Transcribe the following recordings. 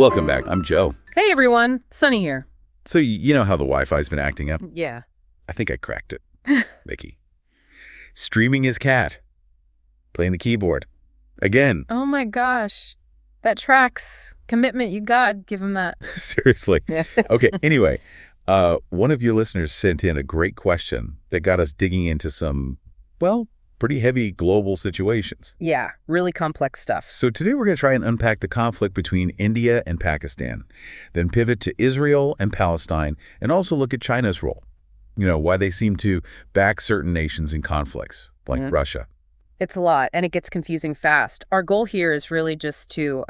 Welcome back. I'm Joe. Hey, everyone. Sunny here. So you know how the Wi-Fi's been acting up? Yeah. I think I cracked it, Micky. Streaming his cat. Playing the keyboard. Again. Oh, my gosh. That tracks. Commitment. You got. Give him that. Seriously. Yeah. Okay, anyway. One of your listeners sent in a great question that got us digging into some, well, pretty heavy global situations. Yeah, really complex stuff. So today we're going to try and unpack the conflict between India and Pakistan, then pivot to Israel and Palestine, and also look at China's role. You know, why they seem to back certain nations in conflicts, like Russia. It's a lot, and it gets confusing fast. Our goal here is really just to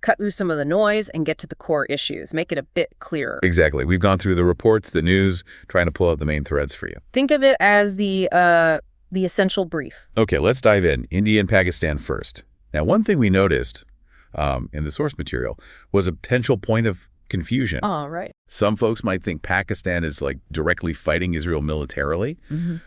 cut through some of the noise and get to the core issues, make it a bit clearer. Exactly. We've gone through the reports, the news, trying to pull out the main threads for you. Think of it as the essential brief. Okay, let's dive in. India and Pakistan first. Now, one thing we noticed in the source material was a potential point of confusion. Oh, right. Some folks might think Pakistan is like directly fighting Israel militarily,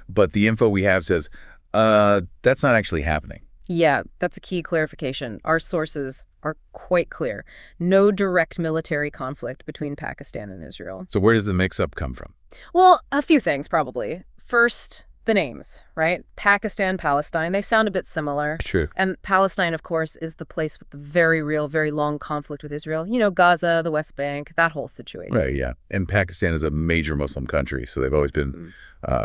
but the info we have says that's not actually happening. Yeah, that's a key clarification. Our sources are quite clear. No direct military conflict between Pakistan and Israel. So where does the mix-up come from? Well, a few things, probably. First, the names, right? Pakistan, Palestine, they sound a bit similar. True. And Palestine, of course, is the place with the very real, very long conflict with Israel. You know, Gaza, the West Bank, that whole situation. Right, yeah. And Pakistan is a major Muslim country, so they've always been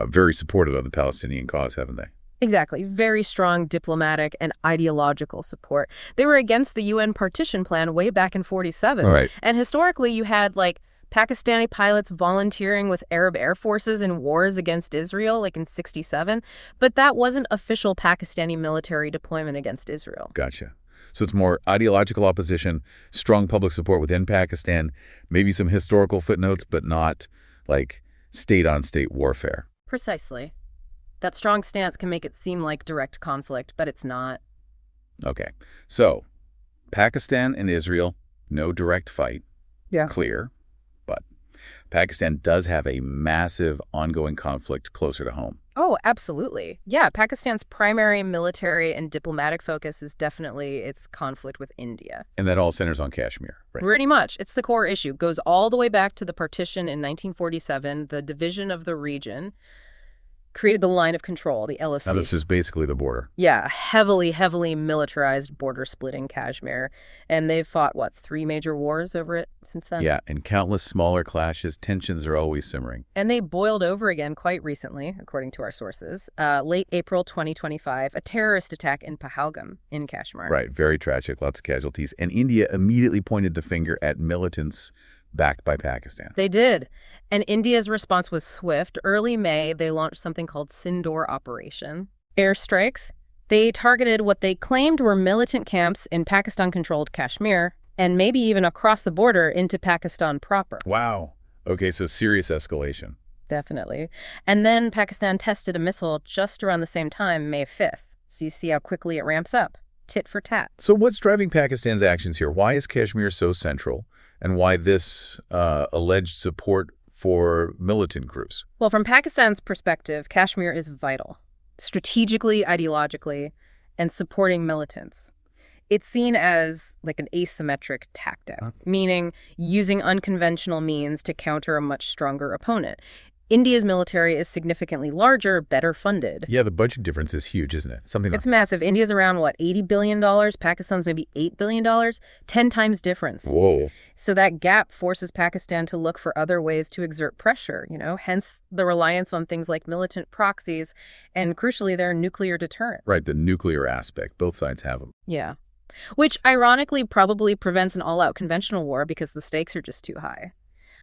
very supportive of the Palestinian cause, haven't they? Exactly. Very strong diplomatic and ideological support. They were against the UN partition plan way back in 1947. Right. And historically, you had, like, Pakistani pilots volunteering with Arab air forces in wars against Israel, like in 1967. But that wasn't official Pakistani military deployment against Israel. Gotcha. So it's more ideological opposition, strong public support within Pakistan, maybe some historical footnotes, but not, like, state-on-state warfare. Precisely. That strong stance can make it seem like direct conflict, but it's not. Okay. So, Pakistan and Israel, no direct fight. Yeah. Clear. But Pakistan does have a massive ongoing conflict closer to home. Oh, absolutely. Yeah, Pakistan's primary military and diplomatic focus is definitely its conflict with India. And that all centers on Kashmir, right? Pretty much. It's the core issue. Goes all the way back to the partition in 1947, the division of the region. Created the line of control, the LSC. Now, this is basically the border. Yeah, heavily militarized border split in Kashmir. And they've fought, what, 3 major wars over it since then? Yeah, and countless smaller clashes. Tensions are always simmering. And they boiled over again quite recently, according to our sources. Late April 2025, a terrorist attack in Pahalgam in Kashmir. Right, very tragic, lots of casualties. And India immediately pointed the finger at militants backed by Pakistan. They did. And India's response was swift. Early May, they launched something called Sindoor Operation. Airstrikes. They targeted what they claimed were militant camps in Pakistan-controlled Kashmir, and maybe even across the border into Pakistan proper. Wow. Okay, so serious escalation. Definitely. And then Pakistan tested a missile just around the same time, May 5th. So you see how quickly it ramps up. Tit for tat. So what's driving Pakistan's actions here? Why is Kashmir so central? And why this alleged support for militant groups? Well, from Pakistan's perspective, Kashmir is vital, strategically, ideologically, and supporting militants. It's seen as like an asymmetric tactic, meaning using unconventional means to counter a much stronger opponent. India's military is significantly larger, better funded. Yeah, the budget difference is huge, isn't it? It's massive. India's around, what, $80 billion? Pakistan's maybe $8 billion? 10 times difference. Whoa. So that gap forces Pakistan to look for other ways to exert pressure, you know, hence the reliance on things like militant proxies and, crucially, their nuclear deterrent. Right, the nuclear aspect. Both sides have them. Yeah. Which, ironically, probably prevents an all-out conventional war because the stakes are just too high.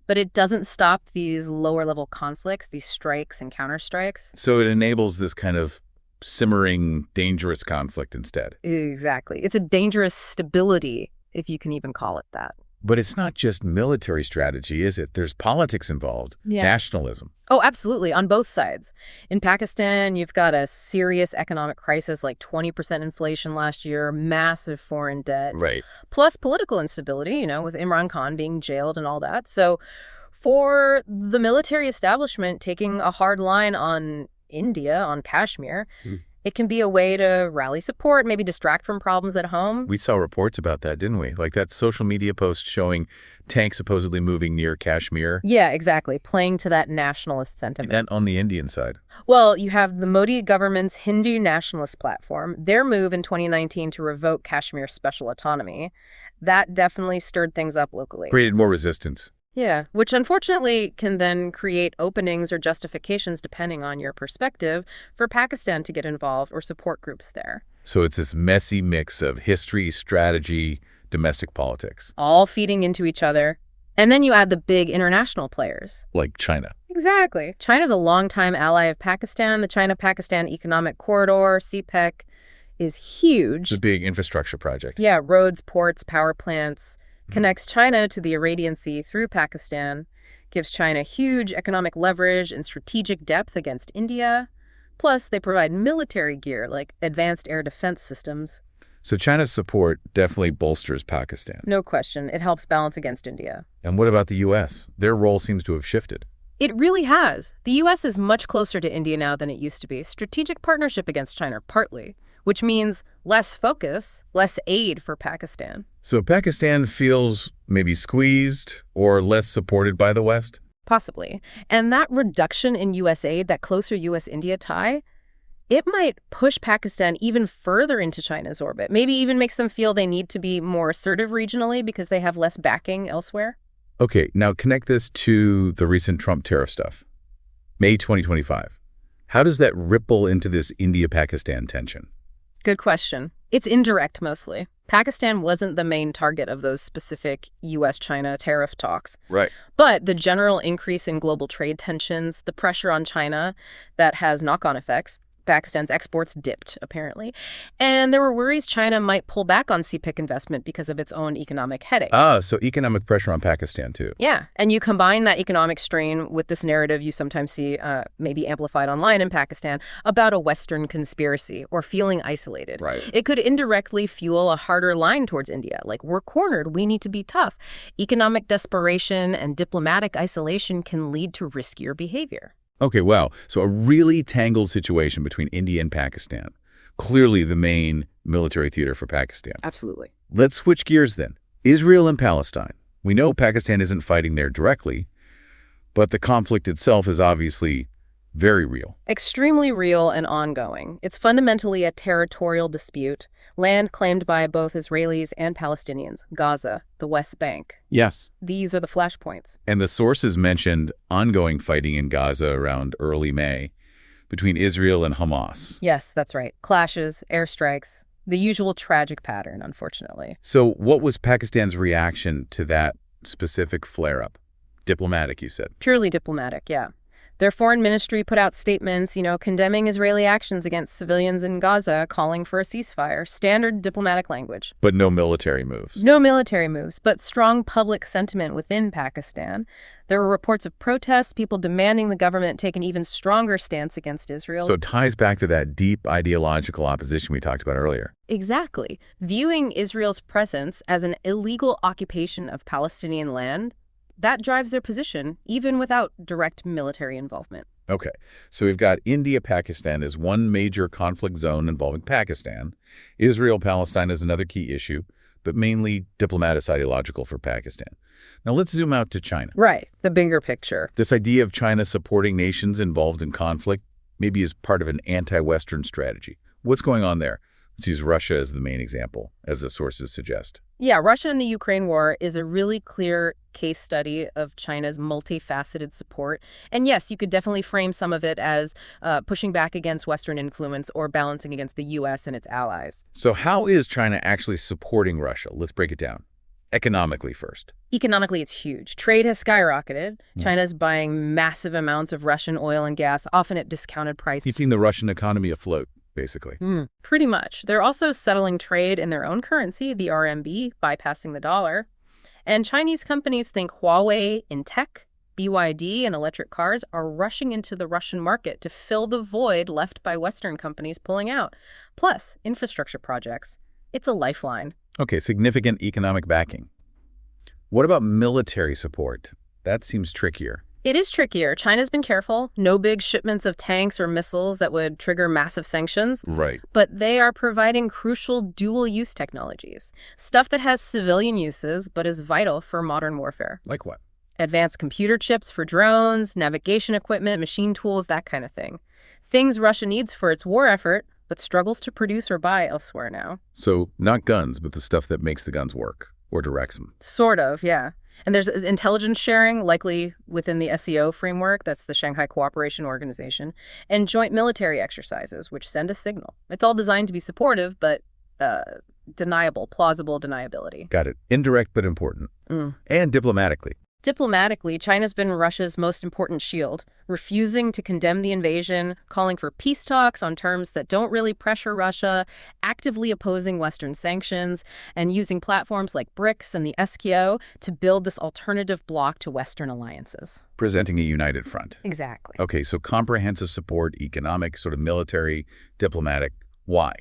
But it doesn't stop these lower-level conflicts, these strikes and counterstrikes. So it enables this kind of simmering, dangerous conflict instead. Exactly. It's a dangerous stability, if you can even call it that. But it's not just military strategy, is it? There's politics involved, nationalism. Oh, absolutely, on both sides. In Pakistan, you've got a serious economic crisis, like 20% inflation last year, massive foreign debt. Right. Plus political instability, you know, with Imran Khan being jailed and all that. So for the military establishment taking a hard line on India, on Kashmir, It can be a way to rally support, maybe distract from problems at home. We saw reports about that, didn't we? Like that social media post showing tanks supposedly moving near Kashmir. Yeah, exactly. Playing to that nationalist sentiment. And on the Indian side. Well, you have the Modi government's Hindu nationalist platform, their move in 2019 to revoke Kashmir's special autonomy. That definitely stirred things up locally. Created more resistance. Yeah, which unfortunately can then create openings or justifications, depending on your perspective, for Pakistan to get involved or support groups there. So it's this messy mix of history, strategy, domestic politics. All feeding into each other. And then you add the big international players. Like China. Exactly. China's a longtime ally of Pakistan. The China-Pakistan Economic Corridor, CPEC, is huge. It's a big infrastructure project. Yeah, roads, ports, power plants. Connects China to the Arabian Sea through Pakistan, gives China huge economic leverage and strategic depth against India. Plus, they provide military gear like advanced air defense systems. So China's support definitely bolsters Pakistan. No question. It helps balance against India. And what about the U.S.? Their role seems to have shifted. It really has. The U.S. is much closer to India now than it used to be. Strategic partnership against China, partly, which means less focus, less aid for Pakistan. So Pakistan feels maybe squeezed or less supported by the West? Possibly. And that reduction in U.S. aid, that closer U.S.-India tie, it might push Pakistan even further into China's orbit. Maybe even makes them feel they need to be more assertive regionally because they have less backing elsewhere. Okay, now connect this to the recent Trump tariff stuff. May 2025. How does that ripple into this India-Pakistan tension? Good question. It's indirect mostly. Pakistan wasn't the main target of those specific U.S.-China tariff talks. Right. But the general increase in global trade tensions, the pressure on China that has knock-on effects. Pakistan's exports dipped, apparently. And there were worries China might pull back on CPEC investment because of its own economic headache. So economic pressure on Pakistan, too. Yeah. And you combine that economic strain with this narrative you sometimes see maybe amplified online in Pakistan about a Western conspiracy or feeling isolated. Right. It could indirectly fuel a harder line towards India, like we're cornered, we need to be tough. Economic desperation and diplomatic isolation can lead to riskier behavior. Okay, wow. So a really tangled situation between India and Pakistan. Clearly the main military theater for Pakistan. Absolutely. Let's switch gears then. Israel and Palestine. We know Pakistan isn't fighting there directly, but the conflict itself is obviously very real. Extremely real and ongoing. It's fundamentally a territorial dispute, land claimed by both Israelis and Palestinians, Gaza, the West Bank. Yes. These are the flashpoints. And the sources mentioned ongoing fighting in Gaza around early May between Israel and Hamas. Yes, that's right. Clashes, airstrikes, the usual tragic pattern, unfortunately. So what was Pakistan's reaction to that specific flare-up? Diplomatic, you said. Purely diplomatic, yeah. Their foreign ministry put out statements, condemning Israeli actions against civilians in Gaza, calling for a ceasefire. Standard diplomatic language. But no military moves. No military moves, but strong public sentiment within Pakistan. There were reports of protests, people demanding the government take an even stronger stance against Israel. So it ties back to that deep ideological opposition we talked about earlier. Exactly. Viewing Israel's presence as an illegal occupation of Palestinian land, that drives their position, even without direct military involvement. Okay, so we've got India-Pakistan as one major conflict zone involving Pakistan. Israel-Palestine is another key issue, but mainly diplomatic ideological for Pakistan. Now let's zoom out to China. Right, the bigger picture. This idea of China supporting nations involved in conflict maybe is part of an anti-Western strategy. What's going on there? Let's use Russia as the main example, as the sources suggest. Yeah, Russia and the Ukraine war is a really clear case study of China's multifaceted support. And yes, you could definitely frame some of it as pushing back against Western influence or balancing against the U.S. and its allies. So how is China actually supporting Russia? Let's break it down. Economically first. Economically, it's huge. Trade has skyrocketed. China's buying massive amounts of Russian oil and gas, often at discounted prices. Keeping the Russian economy afloat, basically. Pretty much. They're also settling trade in their own currency, the RMB, bypassing the dollar. And Chinese companies think Huawei in tech, BYD in electric cars are rushing into the Russian market to fill the void left by Western companies pulling out. Plus, infrastructure projects. It's a lifeline. Okay, significant economic backing. What about military support? That seems trickier. It is trickier. China's been careful. No big shipments of tanks or missiles that would trigger massive sanctions. Right. But they are providing crucial dual-use technologies. Stuff that has civilian uses, but is vital for modern warfare. Like what? Advanced computer chips for drones, navigation equipment, machine tools, that kind of thing. Things Russia needs for its war effort, but struggles to produce or buy elsewhere now. So not guns, but the stuff that makes the guns work or directs them. Sort of, yeah. And there's intelligence sharing, likely within the SEO framework, that's the Shanghai Cooperation Organization, and joint military exercises, which send a signal. It's all designed to be supportive, but plausible deniability. Got it. Indirect but important. And diplomatically. Diplomatically, China's been Russia's most important shield, refusing to condemn the invasion, calling for peace talks on terms that don't really pressure Russia, actively opposing Western sanctions, and using platforms like BRICS and the SKO to build this alternative bloc to Western alliances. Presenting a united front. Exactly. Okay, so comprehensive support, economic, sort of military, diplomatic. Why?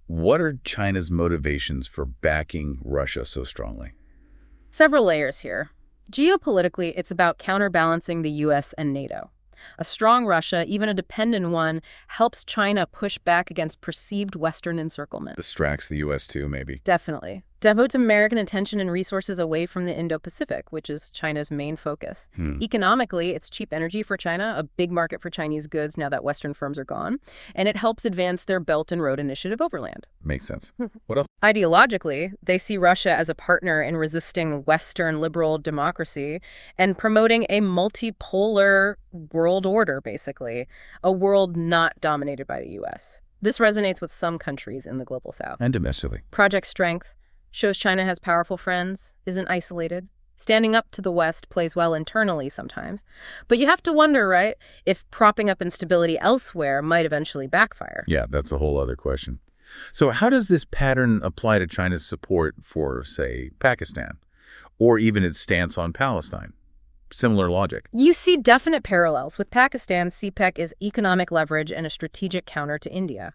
What are China's motivations for backing Russia so strongly? Several layers here. Geopolitically, it's about counterbalancing the U.S. and NATO. A strong Russia, even a dependent one, helps China push back against perceived Western encirclement. Distracts the U.S. too, maybe. Definitely. Devotes American attention and resources away from the Indo-Pacific, which is China's main focus. Economically, it's cheap energy for China, a big market for Chinese goods now that Western firms are gone, and it helps advance their Belt and Road Initiative overland. Makes sense. What else? Ideologically, they see Russia as a partner in resisting Western liberal democracy and promoting a multipolar world order, basically, a world not dominated by the U.S. This resonates with some countries in the Global South. And domestically. Project Strength shows China has powerful friends, isn't isolated. Standing up to the West plays well internally sometimes. But you have to wonder, right, if propping up instability elsewhere might eventually backfire. Yeah, that's a whole other question. So how does this pattern apply to China's support for, say, Pakistan, or even its stance on Palestine? Similar logic. You see definite parallels. With Pakistan, CPEC is economic leverage and a strategic counter to India.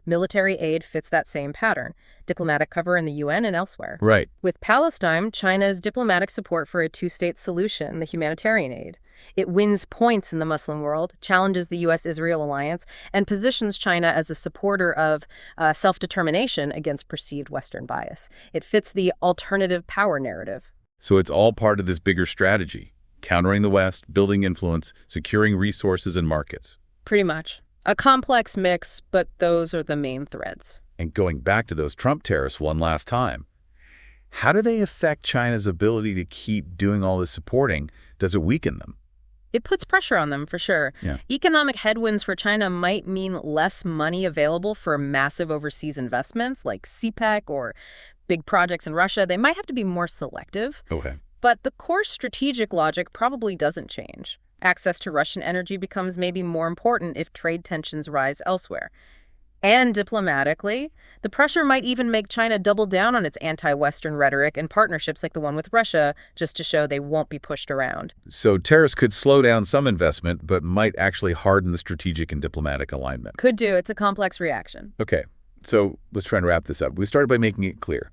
Military aid fits that same pattern. Diplomatic cover in the UN and elsewhere. Right. With Palestine, China's diplomatic support for a two-state solution, the humanitarian aid. It wins points in the Muslim world, challenges the U.S.-Israel alliance, and positions China as a supporter of self-determination against perceived Western bias. It fits the alternative power narrative. So it's all part of this bigger strategy. Countering the West, building influence, securing resources and markets. Pretty much. A complex mix, but those are the main threads. And going back to those Trump tariffs one last time, how do they affect China's ability to keep doing all this supporting? Does it weaken them? It puts pressure on them, for sure. Yeah. Economic headwinds for China might mean less money available for massive overseas investments like CPEC or big projects in Russia. They might have to be more selective. Okay. But the core strategic logic probably doesn't change. Access to Russian energy becomes maybe more important if trade tensions rise elsewhere. And diplomatically, the pressure might even make China double down on its anti-Western rhetoric and partnerships like the one with Russia, just to show they won't be pushed around. So tariffs could slow down some investment, but might actually harden the strategic and diplomatic alignment. Could do. It's a complex reaction. Okay, so let's try and wrap this up. We started by making it clear.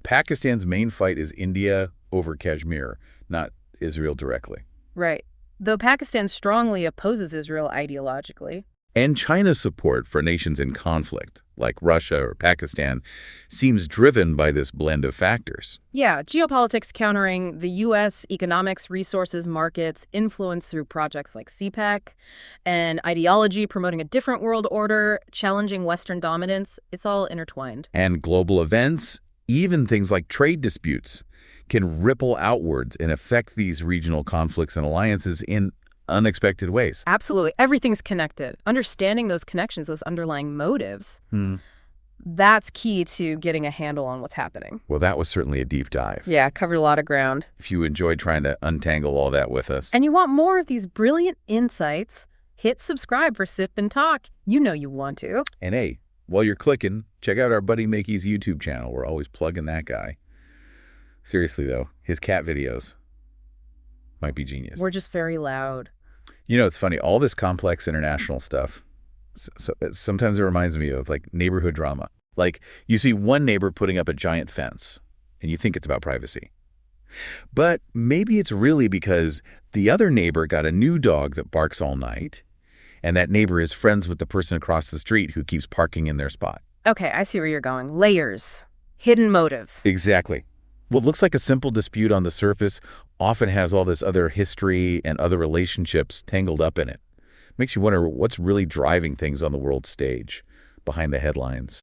Pakistan's main fight is India over Kashmir, not Israel directly. Right. Though Pakistan strongly opposes Israel ideologically. And China's support for nations in conflict, like Russia or Pakistan, seems driven by this blend of factors. Yeah, geopolitics countering the U.S., economics, resources, markets, influence through projects like CPEC, and ideology promoting a different world order, challenging Western dominance. It's all intertwined. And global events, even things like trade disputes, can ripple outwards and affect these regional conflicts and alliances in unexpected ways. Absolutely. Everything's connected. Understanding those connections, those underlying motives, that's key to getting a handle on what's happening. Well, that was certainly a deep dive. Yeah, covered a lot of ground. If you enjoyed trying to untangle all that with us. And you want more of these brilliant insights, hit subscribe for Sip and Talk. You know you want to. And hey, while you're clicking, check out our buddy Micky's YouTube channel. We're always plugging that guy. Seriously, though, his cat videos might be genius. We're just very loud. You know, it's funny. All this complex international stuff, sometimes it reminds me of, like, neighborhood drama. Like, you see one neighbor putting up a giant fence, and you think it's about privacy. But maybe it's really because the other neighbor got a new dog that barks all night, and that neighbor is friends with the person across the street who keeps parking in their spot. Okay, I see where you're going. Layers. Hidden motives. Exactly. What looks like a simple dispute on the surface often has all this other history and other relationships tangled up in it. Makes you wonder what's really driving things on the world stage, behind the headlines.